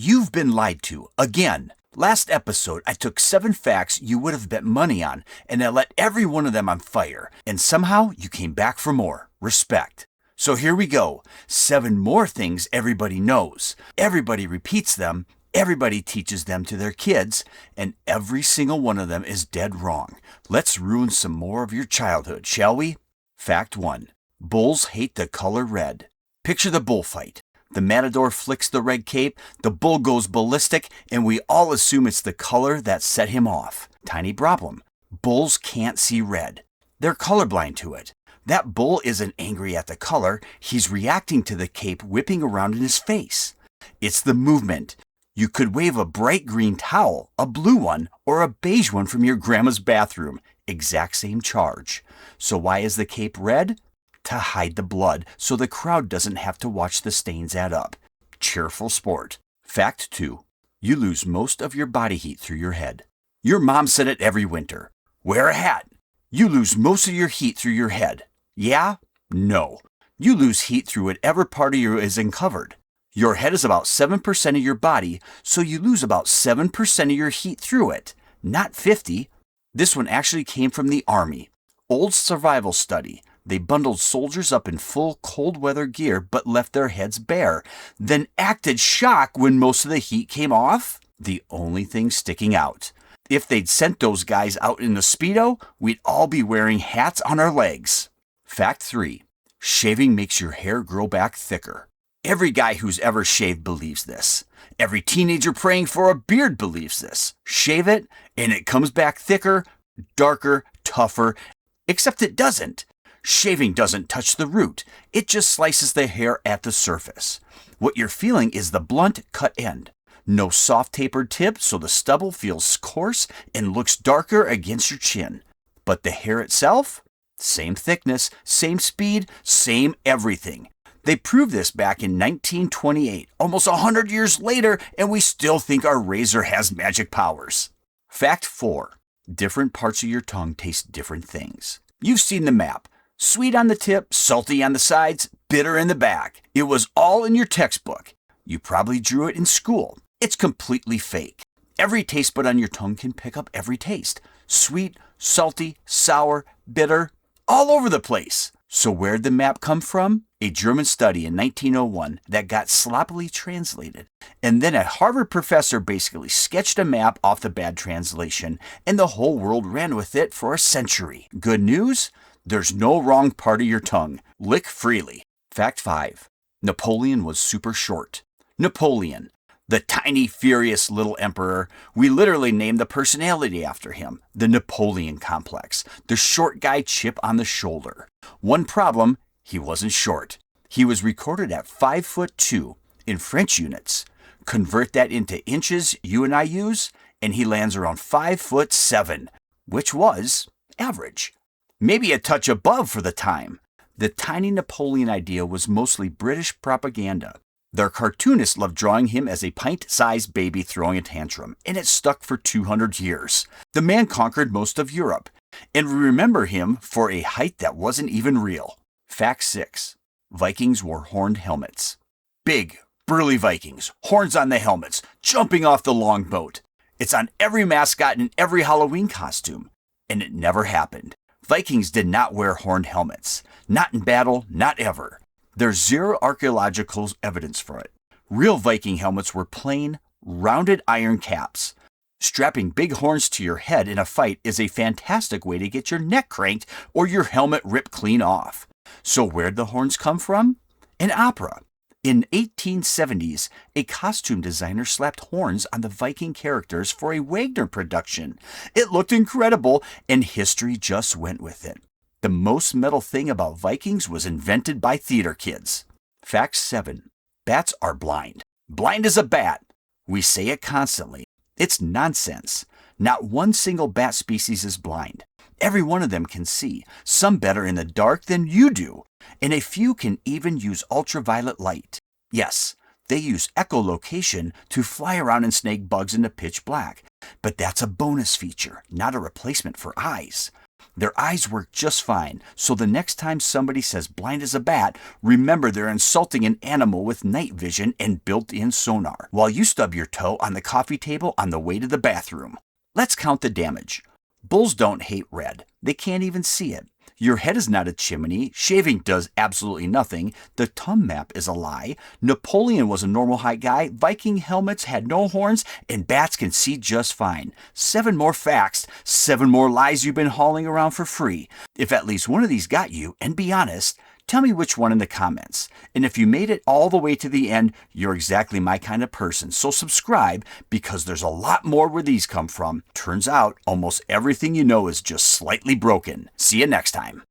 You've been lied to, again. Last episode, I took 7 facts you would have bet money on, and I let every one of them on fire, and somehow you came back for more. Respect. So here we go. 7 more things everybody knows. Everybody repeats them, everybody teaches them to their kids, and every single one of them is dead wrong. Let's ruin some more of your childhood, shall we? Fact 1. Bulls hate the color red. Picture the bullfight. The matador flicks the red cape, the bull goes ballistic, and we all assume it's the color that set him off. Tiny problem. Bulls can't see red. They're colorblind to it. That bull isn't angry at the color, he's reacting to the cape whipping around in his face. It's the movement. You could wave a bright green towel, a blue one, or a beige one from your grandma's bathroom. Exact same charge. So why is the cape red? To hide the blood, so the crowd doesn't have to watch the stains add up. Cheerful sport. Fact 2. You lose most of your body heat through your head. Your mom said it every winter. Wear a hat. You lose most of your heat through your head. Yeah? No. You lose heat through whatever part of you is uncovered. Your head is about 7% of your body, so you lose about 7% of your heat through it. Not 50. This one actually came from the Army. Old survival study. They bundled soldiers up in full cold weather gear but left their heads bare, then acted shocked when most of the heat came off. The only thing sticking out. If they'd sent those guys out in the Speedo, we'd all be wearing hats on our legs. Fact 3. Shaving makes your hair grow back thicker. Every guy who's ever shaved believes this. Every teenager praying for a beard believes this. Shave it, and it comes back thicker, darker, tougher, except it doesn't. Shaving doesn't touch the root. It just slices the hair at the surface. What you're feeling is the blunt cut end. No soft tapered tip, so the stubble feels coarse and looks darker against your chin. But the hair itself? Same thickness, same speed, same everything. They proved this back in 1928, almost 100 years later, and we still think our razor has magic powers. Fact 4. Different parts of your tongue taste different things. You've seen the map. Sweet on the tip, salty on the sides, bitter in the back. It was all in your textbook. You probably drew it in school. It's completely fake. Every taste bud on your tongue can pick up every taste. Sweet, salty, sour, bitter, all over the place. So where'd the map come from? A German study in 1901 that got sloppily translated. And then a Harvard professor basically sketched a map off the bad translation, and the whole world ran with it for a century. Good news? There's no wrong part of your tongue. Lick freely. Fact 5. Napoleon was super short. Napoleon, the tiny, furious little emperor. We literally named the personality after him. The Napoleon complex. The short guy chip on the shoulder. One problem, he wasn't short. He was recorded at 5'2" in French units. Convert that into inches you and I use, and he lands around 5'7", which was average. Maybe a touch above for the time. The tiny Napoleon idea was mostly British propaganda. Their cartoonists loved drawing him as a pint-sized baby throwing a tantrum, and it stuck for 200 years. The man conquered most of Europe, and we remember him for a height that wasn't even real. Fact 6. Vikings wore horned helmets. Big, burly Vikings, horns on the helmets, jumping off the longboat. It's on every mascot and every Halloween costume, and it never happened. Vikings did not wear horned helmets. Not in battle, not ever. There's zero archaeological evidence for it. Real Viking helmets were plain, rounded iron caps. Strapping big horns to your head in a fight is a fantastic way to get your neck cranked or your helmet ripped clean off. So where'd the horns come from? An opera. In 1870s, a costume designer slapped horns on the Viking characters for a Wagner production. It looked incredible, and history just went with it. The most metal thing about Vikings was invented by theater kids. Fact 7. Bats are blind. Blind as a bat. We say it constantly. It's nonsense. Not one single bat species is blind. Every one of them can see, some better in the dark than you do, and a few can even use ultraviolet light. Yes, they use echolocation to fly around and snag bugs into pitch black, but that's a bonus feature, not a replacement for eyes. Their eyes work just fine, so the next time somebody says blind as a bat, remember they're insulting an animal with night vision and built-in sonar, while you stub your toe on the coffee table on the way to the bathroom. Let's count the damage. Bulls don't hate red. They can't even see it. Your head is not a chimney. Shaving does absolutely nothing. The thumb map is a lie. Napoleon was a normal height guy. Viking helmets had no horns, and bats can see just fine. 7 more facts, 7 more lies you've been hauling around for free. If at least one of these got you, and be honest, tell me which one in the comments. And if you made it all the way to the end, you're exactly my kind of person. So subscribe, because there's a lot more where these come from. Turns out, almost everything you know is just slightly broken. See you next time.